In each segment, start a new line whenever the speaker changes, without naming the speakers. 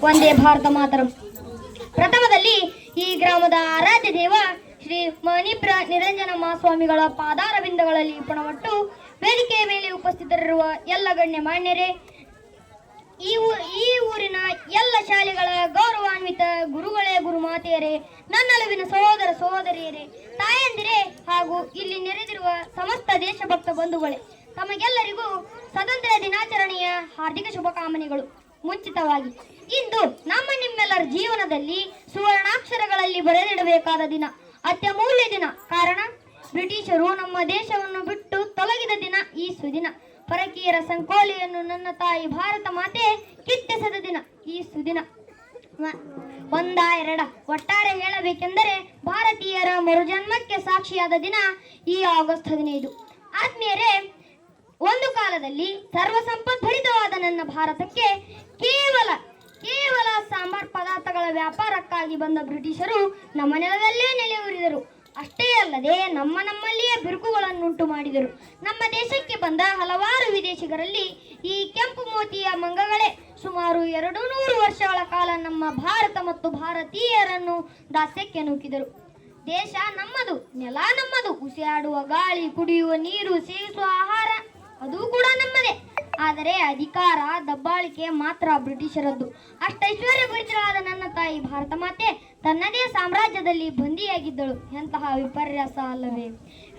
ಒಂದೇ ಭಾರತ ಮಾತರಂ. ಪ್ರಥಮದಲ್ಲಿ ಈ ಗ್ರಾಮದ ಆರಾಧ್ಯ ದೇವ ಶ್ರೀ ಮಣಿಪ್ರ ನಿರಂಜನ ಮಹಾಸ್ವಾಮಿಗಳ ಪಾದಾರ ಬಿಂದಗಳಲ್ಲಿ ಪಣವಟ್ಟು ವೇದಿಕೆಯ ಮೇಲೆ ಉಪಸ್ಥಿತರಿರುವ ಎಲ್ಲ ಗಣ್ಯಮಾನ್ಯರೇ, ಈ ಊರಿನ ಎಲ್ಲ ಶಾಲೆಗಳ ಗೌರವಾನ್ವಿತ ಗುರುಗಳೇ, ಗುರುಮಾತೆಯರೇ, ನನ್ನಲುವಿನ ಸಹೋದರ ಸಹೋದರಿಯರೇ, ತಾಯಂದಿರೇ ಹಾಗೂ ಇಲ್ಲಿ ನೆರೆದಿರುವ ಸಮಸ್ತ ದೇಶಭಕ್ತ ಬಂಧುಗಳೇ, ತಮಗೆಲ್ಲರಿಗೂ ಸ್ವಾತಂತ್ರ್ಯ ದಿನಾಚರಣೆಯ ಹಾರ್ದಿಕ ಶುಭಕಾಮನೆಗಳು. ಮುಂಚಿತವಾಗಿ ಇಂದು ನಿಮ್ಮೆಲ್ಲರ ಜೀವನದಲ್ಲಿ ಸುವರ್ಣಾಕ್ಷರಗಳಲ್ಲಿ ಬರೆದಿಡಬೇಕಾದ ದಿನ, ಅತ್ಯಮೂಲ್ಯ ದಿನ. ಕಾರಣ, ಬ್ರಿಟಿಷರು ನಮ್ಮ ದೇಶವನ್ನು ಬಿಟ್ಟು ತೊಲಗಿದ ದಿನ ಈ ಸುದಿನ. ಪರಕೀಯರ ಸಂಕೋಲೆಯನ್ನು ನನ್ನ ತಾಯಿ ಭಾರತ ಮಾತೆ ಕಿತ್ತೆಸೆದ ದಿನ ಈ ಸುದಿನ. ಒಂದ ಎರಡ ಒಟ್ಟಾರೆ ಹೇಳಬೇಕೆಂದರೆ ಭಾರತೀಯರ ಮರುಜನ್ಮಕ್ಕೆ ಸಾಕ್ಷಿಯಾದ ದಿನ ಈ ಆಗಸ್ಟ್ 15. ಆತ್ಮೀಯರೇ, ಒಂದು ಕಾಲದಲ್ಲಿ ಸರ್ವ ಸಂಪದ್ಭರಿತವಾದ ನನ್ನ ಭಾರತಕ್ಕೆ ಕೇವಲ ಸಾಂಬಾರ್ ಪದಾರ್ಥಗಳ ವ್ಯಾಪಾರಕ್ಕಾಗಿ ಬಂದ ಬ್ರಿಟಿಷರು ನಮ್ಮ ನೆಲದಲ್ಲೇ ನೆಲೆಯೂರಿದರು. ಅಷ್ಟೇ ಅಲ್ಲದೆ ನಮ್ಮಲ್ಲಿಯೇ ಬಿರುಕುಗಳನ್ನುಂಟು ಮಾಡಿದರು. ನಮ್ಮ ದೇಶಕ್ಕೆ ಬಂದ ಹಲವಾರು ವಿದೇಶಿಗರಲ್ಲಿ ಈ ಕೆಂಪು ಮೋತಿಯ ಮಂಗಗಳೇ ಸುಮಾರು 200 ವರ್ಷಗಳ ಕಾಲ ನಮ್ಮ ಭಾರತ ಮತ್ತು ಭಾರತೀಯರನ್ನು ದಾಸ್ಯಕ್ಕೆ ನೂಕಿದರು. ದೇಶ ನಮ್ಮದು, ನೆಲ ನಮ್ಮದು, ಉಸಿರಾಡುವ ಗಾಳಿ, ಕುಡಿಯುವ ನೀರು, ಸೇವಿಸುವ ಆಹಾರ ಅದು ಕೂಡ ನಮ್ಮದೇ. ಆದರೆ ಅಧಿಕಾರ ದಬ್ಬಾಳಿಕೆ ಮಾತ್ರ ಬ್ರಿಟಿಷರದ್ದು. ಅಷ್ಟೈಶ್ವರ್ಯಭರಿತರಾದ ನನ್ನ ತಾಯಿ ಭಾರತ ಮಾತೆ ತನ್ನದೇ ಸಾಮ್ರಾಜ್ಯದಲ್ಲಿ ಬಂದಿಯಾಗಿದ್ದಳು. ಎಂತಹ ವಿಪರ್ಯಾಸ ಅಲ್ಲವೇ!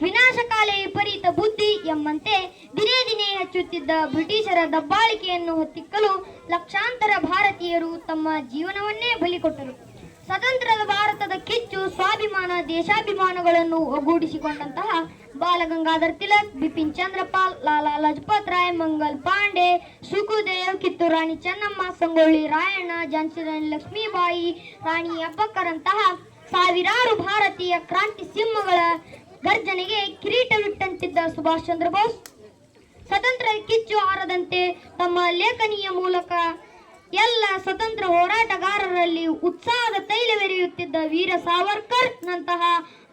ವಿನಾಶಕಾಲೆ ವಿಪರೀತ ಬುದ್ಧಿ ಎಂಬಂತೆ ದಿನೇ ದಿನೇ ಹೆಚ್ಚುತ್ತಿದ್ದ ಬ್ರಿಟಿಷರ ದಬ್ಬಾಳಿಕೆಯನ್ನು ಹೊತ್ತಿಕ್ಕಲು ಲಕ್ಷಾಂತರ ಭಾರತೀಯರು ತಮ್ಮ ಜೀವನವನ್ನೇ ಬಲಿಕೊಟ್ಟರು. ಸ್ವತಂತ್ರದ ಭಾರತದ ಕಿಚ್ಚು, ಸ್ವಾಭಿಮಾನ, ದೇಶಾಭಿಮಾನಗಳನ್ನು ಒಗ್ಗೂಡಿಸಿಕೊಂಡಂತಹ ಬಾಲಗಂಗಾಧರ್ ತಿಲಕ್, ಬಿಪಿನ್ ಚಂದ್ರಪಾಲ್, ಲಾಲಾ ಲಜಪತ್ ರಾಯ್, ಮಂಗಲ್ ಪಾಂಡೆ, ಸುಖದೇವ್, ಕಿತ್ತೂರು ರಾಣಿ ಚೆನ್ನಮ್ಮ, ಸಂಗೊಳ್ಳಿ ರಾಯಣ್ಣ, ಝಾನ್ಸಿ ರಾಣಿ ಲಕ್ಷ್ಮೀಬಾಯಿ, ರಾಣಿ ಅಬ್ಬಕ್ಕರಂತಹ ಸಾವಿರಾರು ಭಾರತೀಯ ಕ್ರಾಂತಿ ಸಿಂಹಗಳ ಗರ್ಜನೆಗೆ ಕಿರೀಟವಿಟ್ಟಂತಿದ್ದ ಸುಭಾಷ್ ಚಂದ್ರ ಬೋಸ್, ಸ್ವತಂತ್ರ ಕಿಚ್ಚು ಆರದಂತೆ ತಮ್ಮ ಲೇಖನಿಯ ಮೂಲಕ ಎಲ್ಲ ಸ್ವತಂತ್ರ ಹೋರಾಟಗಾರರಲ್ಲಿ ಉತ್ಸಾಹದ ತೈಲವೆರೆಯುತ್ತಿದ್ದ ವೀರ ಸಾವರ್ಕರ್ ನಂತಹ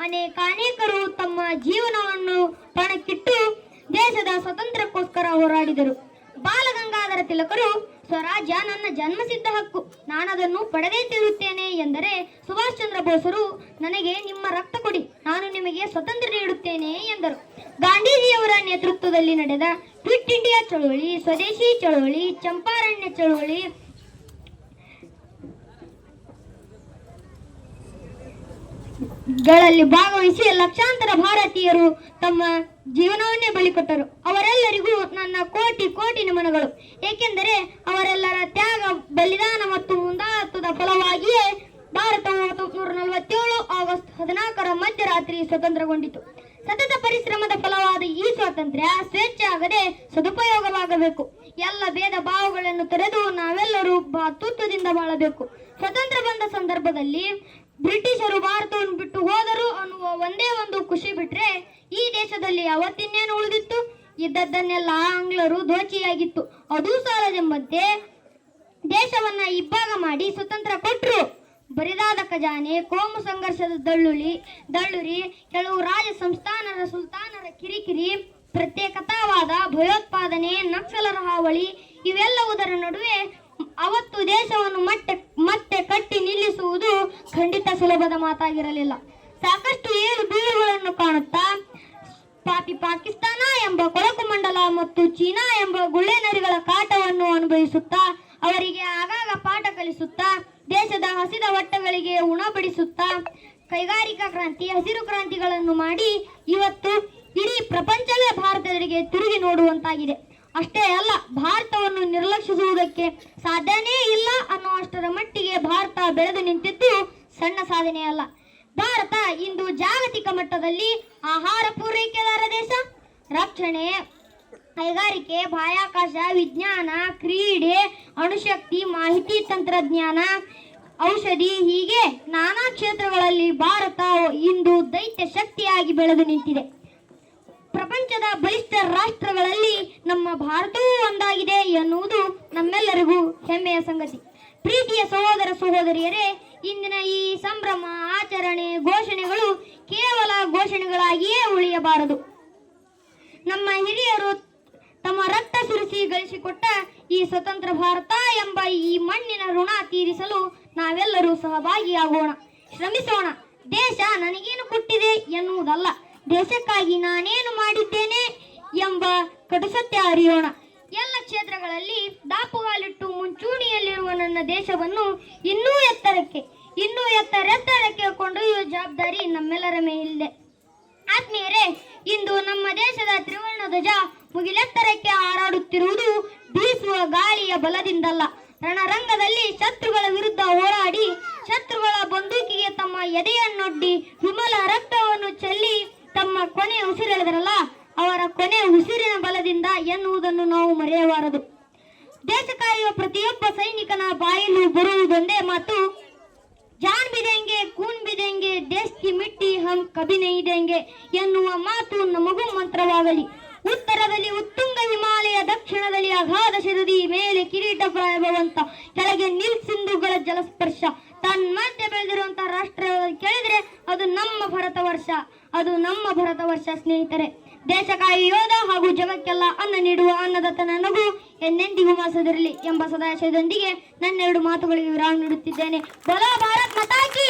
ಅನೇಕರು ತಮ್ಮ ಜೀವನವನ್ನು ಪಣಕ್ಕಿಟ್ಟು ದೇಶದ ಸ್ವಾತಂತ್ರ್ಯಕ್ಕೋಸ್ಕರ ಹೋರಾಡಿದರು. ಬಾಲಗಂಗಾಧರ ತಿಲಕರು ಸ್ವರಾಜ್ಯ ನನ್ನ ಜನ್ಮಸಿದ್ಧ ಹಕ್ಕು, ನಾನದನ್ನು ಪಡೆದೇ ತೀರುತ್ತೇನೆ ಎಂದರೆ, ಸುಭಾಷ್ ಚಂದ್ರ ಬೋಸರು ನನಗೆ ನಿಮ್ಮ ರಕ್ತ ಕೊಡಿ, ನಾನು ನಿಮಗೆ ಸ್ವಾತಂತ್ರ್ಯ ನೀಡುತ್ತೇನೆ ಎಂದರು. ಗಾಂಧೀಜಿಯವರ ನೇತೃತ್ವದಲ್ಲಿ ನಡೆದ ಕ್ವಿಟ್ ಇಂಡಿಯಾ ಚಳವಳಿ, ಸ್ವದೇಶಿ ಚಳವಳಿ, ಚಂಪಾರಣ್ಯ ಚಳವಳಿ ಗಳಲ್ಲಿ ಭಾಗವಹಿಸಿ ಲಕ್ಷಾಂತರ ಭಾರತೀಯರು ತಮ್ಮ ಜೀವನವನ್ನೇ ಬಲಿಕೊಟ್ಟರು. ಅವರೆಲ್ಲರಿಗೂ ನನ್ನ ಕೋಟಿ ಕೋಟಿ ನಮನಗಳು. ಏಕೆಂದರೆ ಅವರೆಲ್ಲರ ತ್ಯಾಗ, ಬಲಿದಾನ ಮತ್ತು ಮುಂದಾಳತ್ವದ ಫಲವಾಗಿಯೇ ಭಾರತವು 1947 ಆಗಸ್ಟ್ 14 ಮಧ್ಯರಾತ್ರಿ ಸ್ವತಂತ್ರಗೊಂಡಿತು. ಸತತ ಪರಿಶ್ರಮದ ಫಲವಾದ ಈ ಸ್ವಾತಂತ್ರ್ಯ ಸ್ವೇಚ್ಛೆ ಆಗದೆ ಸದುಪಯೋಗವಾಗಬೇಕು. ಎಲ್ಲ ಭೇದ ಭಾವಗಳನ್ನು ತೊರೆದು ನಾವೆಲ್ಲರೂ ಭಾತೃತ್ವದಿಂದ ಬಾಳಬೇಕು. ಸ್ವತಂತ್ರ ಬಂದ ಸಂದರ್ಭದಲ್ಲಿ ಬ್ರಿಟಿಷರು ಭಾರತವನ್ನು ಬಿಟ್ಟು ಹೋದರು ಅನ್ನುವ ಒಂದೇ ಒಂದು ಖುಷಿ ಬಿಟ್ರೆ ಈ ದೇಶದಲ್ಲಿ ಅವತ್ತಿನ್ನೇನು ಉಳಿದಿತ್ತು? ಇದ್ದದ್ದನ್ನೆಲ್ಲ ಆಂಗ್ಲರು ದೋಚಿಯಾಗಿತ್ತು. ಅದೂ ಸಾಲದೆಂಬಂತೆ ದೇಶವನ್ನ ಇಬ್ಬಾಗ ಮಾಡಿ ಸ್ವತಂತ್ರ ಕೊಟ್ಟರು. ಬರಿದಾದ ಖಜಾನೆ, ಕೋಮು ಸಂಘರ್ಷದ ದಳ್ಳುರಿ, ಕೆಲವು ರಾಜ ಸಂಸ್ಥಾನದ ಸುಲ್ತಾನರ ಕಿರಿಕಿರಿ, ಪ್ರತ್ಯೇಕತಾವಾದ, ಭಯೋತ್ಪಾದನೆ, ನಕ್ಸಲರ ಹಾವಳಿ ಇವೆಲ್ಲವುದರ ನಡುವೆ ಅವತ್ತು ದೇಶವನ್ನು ಮತ್ತೆ ಕಟ್ಟಿ ನಿಲ್ಲಿಸುವುದು ಖಂಡಿತ ಸುಲಭದ ಮಾತಾಗಿರಲಿಲ್ಲ. ಸಾಕಷ್ಟು ಏಳು ಬೀಳುಗಳನ್ನು ಕಾಣುತ್ತಾ ಪಾಕಿಸ್ತಾನ ಎಂಬ ಕೊಳಕು ಮಂಡಲ ಮತ್ತು ಚೀನಾ ಎಂಬ ಗುಳ್ಳೆನರಿಗಳ ಕಾಟವನ್ನು ಅನುಭವಿಸುತ್ತಾ, ಅವರಿಗೆ ಆಗಾಗ ಪಾಠ ಕಲಿಸುತ್ತಾ, ದೇಶದ ಹಸಿದ ಹೊಟ್ಟೆಗಳಿಗೆ ಉಣಬಡಿಸುತ್ತಾ, ಕೈಗಾರಿಕಾ ಕ್ರಾಂತಿ, ಹಸಿರು ಕ್ರಾಂತಿಗಳನ್ನು ಮಾಡಿ ಇವತ್ತು ಇಡೀ ಪ್ರಪಂಚವೇ ಭಾರತದೆಡೆಗೆ ತಿರುಗಿ ನೋಡುವಂತಾಗಿದೆ. ಅಷ್ಟೇ ಅಲ್ಲ, ಭಾರತವನ್ನು ನಿರ್ಲಕ್ಷಿಸುವುದಕ್ಕೆ ಸಾಧ್ಯನೇ ಇಲ್ಲ ಅನ್ನುವಷ್ಟರ ಮಟ್ಟಿಗೆ ಭಾರತ ಬೆಳೆದು ನಿಂತಿದ್ದು ಸಣ್ಣ ಸಾಧನೆ ಅಲ್ಲ. ಭಾರತ ಇಂದು ಜಾಗತಿಕ ಮಟ್ಟದಲ್ಲಿ ಆಹಾರ ಪೂರೈಕೆದಾರ ದೇಶ. ರಕ್ಷಣೆ, ಕೈಗಾರಿಕೆ, ಬಾಹ್ಯಾಕಾಶ, ವಿಜ್ಞಾನ, ಕ್ರೀಡೆ, ಅಣುಶಕ್ತಿ, ಮಾಹಿತಿ ತಂತ್ರಜ್ಞಾನ, ಔಷಧಿ ಹೀಗೆ ನಾನಾ ಕ್ಷೇತ್ರಗಳಲ್ಲಿ ಭಾರತ ಇಂದು ದೈತ್ಯ ಶಕ್ತಿಯಾಗಿ ಬೆಳೆದು ನಿಂತಿದೆ. ಪ್ರಪಂಚದ ಬಲಿಷ್ಠ ರಾಷ್ಟ್ರಗಳಲ್ಲಿ ನಮ್ಮ ಭಾರತವೂ ಒಂದಾಗಿದೆ ಎನ್ನುವುದು ನಮ್ಮೆಲ್ಲರಿಗೂ ಹೆಮ್ಮೆಯ ಸಂಗತಿ. ಪ್ರೀತಿಯ ಸಹೋದರ ಸಹೋದರಿಯರೇ, ಇಂದಿನ ಈ ಸಂಭ್ರಮ, ಆಚರಣೆ, ಘೋಷಣೆಗಳು ಕೇವಲ ಘೋಷಣೆಗಳಾಗಿಯೇ ಉಳಿಯಬಾರದು. ನಮ್ಮ ಹಿರಿಯರು ತಮ್ಮ ರಕ್ತ ಸುರಿಸಿ ಗಳಿಸಿಕೊಟ್ಟ ಈ ಸ್ವತಂತ್ರ ಭಾರತ ಎಂಬ ಈ ಮಣ್ಣಿನ ಋಣ ತೀರಿಸಲು ನಾವೆಲ್ಲರೂ ಸಹಭಾಗಿಯಾಗೋಣ, ಶ್ರಮಿಸೋಣ. ದೇಶ ನನಗೇನು ಕೊಟ್ಟಿದೆ ಎನ್ನುವುದಲ್ಲ, ದೇಶಕ್ಕಾಗಿ ನಾನೇನು ಮಾಡಿದ್ದೇನೆ ಎಂಬ ಕಟುಸತ್ಯ ಅರಿಯೋಣ. ಎಲ್ಲ ಕ್ಷೇತ್ರಗಳಲ್ಲಿ ದಾಪುಗಾಲಿಟ್ಟು ಮುಂಚೂಣಿಯಲ್ಲಿರುವ ನನ್ನ ದೇಶವನ್ನು ಇನ್ನೂ ಎತ್ತರಕ್ಕೆ ಕೊಂಡೊಯ್ಯುವ ಜವಾಬ್ದಾರಿ ನಮ್ಮೆಲ್ಲರ ಮೇಲಿದೆ. ಆತ್ಮೀಯರೇ, ಇಂದು ನಮ್ಮ ದೇಶದ ತ್ರಿವರ್ಣ ಧ್ವಜ ಮುಗಿಲೆತ್ತರಕ್ಕೆ ಹಾರಾಡುತ್ತಿರುವುದು ಬೀಸುವ ಗಾಳಿಯ ಬಲದಿಂದಲ್ಲ, ರಣರಂಗದಲ್ಲಿ ಶತ್ರುಗಳ ವಿರುದ್ಧ ಹೋರಾಡಿ ಶತ್ರುಗಳ ಬಂದೂಕಿಗೆ ತಮ್ಮ ಎದೆಯನ್ನೊಡ್ಡಿ ವಿಮಲ ರಕ್ತವನ್ನು ಚೆಲ್ಲಿ ತಮ್ಮ ಕೊನೆ ಉಸಿರೆಳೆದರಲ್ಲ, ಅವರ ಕೊನೆ ಉಸಿರಿನ ಬಲದಿಂದ ಎನ್ನುವುದನ್ನು ನಾವು ಮರೆಯಬಾರದು. ದೇಶ ಕಾಯುವ ಪ್ರತಿಯೊಬ್ಬ ಸೈನಿಕನ ಬಾಯಲ್ಲೂ ಬರುವುದೊಂದೇ ಮಾತು, ಜಾನ್ ಬಿ ದೇಂಗೆ ಕೂನ್ ಬಿ ದೇಂಗೆ ದೇಶ್ ಕಿ ಮಿಟ್ಟಿ ಹಮ್ ಕಭಿ ನಹೀ ದೇಂಗೆ ಎನ್ನುವ ಮಾತು ನಮಗೂ ಮಂತ್ರವಾಗಲಿ. ಉತ್ತರದಲ್ಲಿ ಉತ್ತುಂಗ ಹಿಮಾಲಯ, ದಕ್ಷಿಣದಲ್ಲಿ ಅಗಾಧ ಶರದಿ, ಮೇಲೆ ಕಿರೀಟ ಪ್ರಾಯಭವಂತ, ಕೆಳಗೆ ನೀಲ್ ಸಿಂಧುಗಳ ಜಲಸ್ಪರ್ಶ, ತನ್ಮಧ್ಯೆ ಬೆಳೆದಿರುವಂತಹ ರಾಷ್ಟ್ರ ಕೇಳಿದ್ರೆ ಅದು ನಮ್ಮ ಭಾರತ ವರ್ಷ ಸ್ನೇಹಿತರೆ. ದೇಶ ಕಾಯಿ ಯೋಧ ಹಾಗೂ ಜಗಕ್ಕೆಲ್ಲ ಅನ್ನ ನೀಡುವ ಅನ್ನದಾತ ನನಗೂ ಎಂದೆಂದಿಗೂ ಮಾಸದಿರಲಿ ಎಂಬ ಸದಾಶಯದೊಂದಿಗೆ ನನ್ನೆರಡು ಮಾತುಗಳಿಗೆ ವಿರಾಮ ನೀಡುತ್ತಿದ್ದೇನೆ. ಬೋಲೋ ಭಾರತ್ ಮಾತಾ ಕಿ.